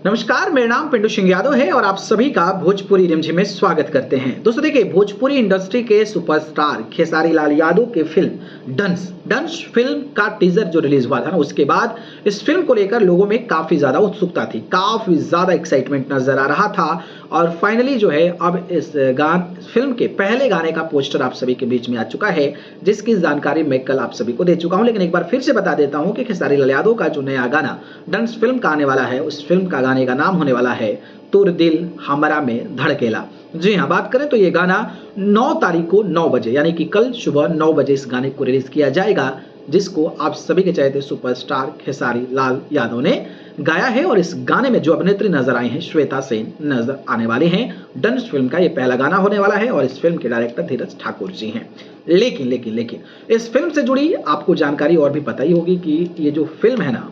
नमस्कार, मेरा नाम पिंटू सिंह यादव है और आप सभी का भोजपुरी रिमझिम में स्वागत करते हैं। दोस्तों देखिए, भोजपुरी इंडस्ट्री के सुपरस्टार खेसारी लाल यादव की फिल्म डंस फिल्म का टीजर जो रिलीज हुआ था ना, उसके बाद इस फिल्म को लेकर लोगों में काफी ज्यादा उत्सुकता थी, काफी ज्यादा एक्साइटमेंट नजर आ रहा था। और फाइनली जो है अब इस फिल्म के पहले गाने का पोस्टर आप सभी के बीच में आ चुका है, जिसकी जानकारी मैं कल आप सभी को दे चुका हूं। लेकिन एक बार फिर से बता देता हूं कि खेसारी लाल यादव का जो नया गाना डंस फिल्म का आने वाला है, उस फिल्म का गाने का नाम होने वाला है तुर दिल हमरा में धड़केला। जी हाँ, बात करें तो ये गाना 9 तारीख को 9 बजे यानी कि कल सुबह 9 बजे इस गाने को रिलीज किया जाएगा, जिसको आप सभी के चाहते सुपरस्टार खेसारी लाल यादव ने गाया है। और इस गाने में जो अभिनेत्री नजर आई हैं, श्वेता सेन नजर आने वाली हैं। डंस फिल्म का ये पहला गाना होने वाला है और इस फिल्म के डायरेक्टर धीरज ठाकुर जी हैं। लेकिन इस फिल्म से जुड़ी आपको जानकारी और भी पता ही होगी कि ये जो फिल्म है ना,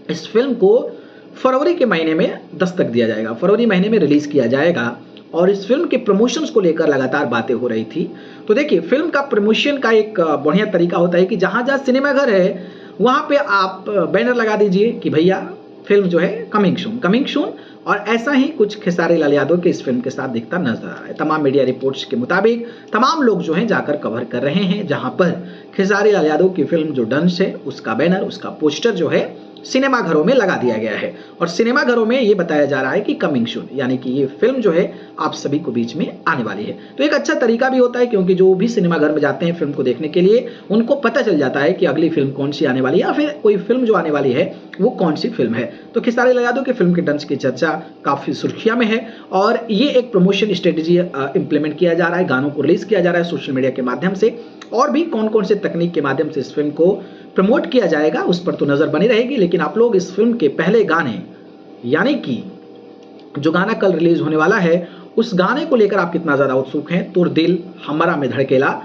इस फिल्म को फरवरी के महीने में दस्तक दिया जाएगा, फरवरी महीने में रिलीज किया जाएगा। और इस फिल्म के प्रमोशंस को लेकर लगातार बातें हो रही थी। तो देखिए, फिल्म का प्रमोशन का एक बढ़िया तरीका होता है कि जहां जहां सिनेमाघर है वहां पे आप बैनर लगा दीजिए कि भैया फिल्म जो है कमिंग सून। और ऐसा ही कुछ खेसारी लाल यादव के इस फिल्म के साथ दिखता नजर आ रहा है। तमाम मीडिया रिपोर्ट्स के मुताबिक तमाम लोग जो हैं जाकर कवर कर रहे हैं, जहां पर खेसारी लाल यादव की फिल्म जो डंस है उसका बैनर, उसका पोस्टर जो है सिनेमा घरों में लगा दिया गया है। और सिनेमा घरों में ये बताया जा रहा है कि कमिंग सून, यानी कि ये फिल्म जो है आप सभी को बीच में आने वाली है। तो एक अच्छा तरीका भी होता है, क्योंकि जो भी सिनेमा घर में जाते हैं फिल्म को देखने के लिए, उनको पता चल जाता है कि अगली फिल्म कौन सी आने वाली है या फिर कोई फिल्म जो आने वाली है वो कौन सी फिल्म है। तो खेसारी लाल यादव की फिल्म के डंस की चर्चा काफी सुर्खियां में है और ये एक प्रमोशन स्ट्रेटेजी इंप्लीमेंट किया जा रहा है, गानों को रिलीज किया जा रहा है सोशल मीडिया के माध्यम से। और भी कौन कौन से तकनीक के माध्यम से इस फिल्म को प्रमोट किया जाएगा उस पर तो नजर बनी रहेगी। लेकिन आप लोग इस फिल्म के पहले गाने, यानी कि जो गाना कल रिलीज होने वाला है, उस गाने को लेकर आप कितना ज्यादा उत्सुक हैं? तुर दिल हमरा में धड़केला,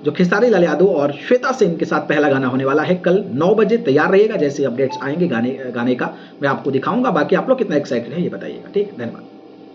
जो खेसारी लाल यादव और श्वेता सेन के साथ पहला गाना होने वाला है, कल 9 बजे तैयार रहिएगा। जैसे अपडेट्स आएंगे गाने का मैं आपको दिखाऊंगा। बाकी आप लोग कितना एक्साइटेड है ये बताइएगा। ठीक, धन्यवाद।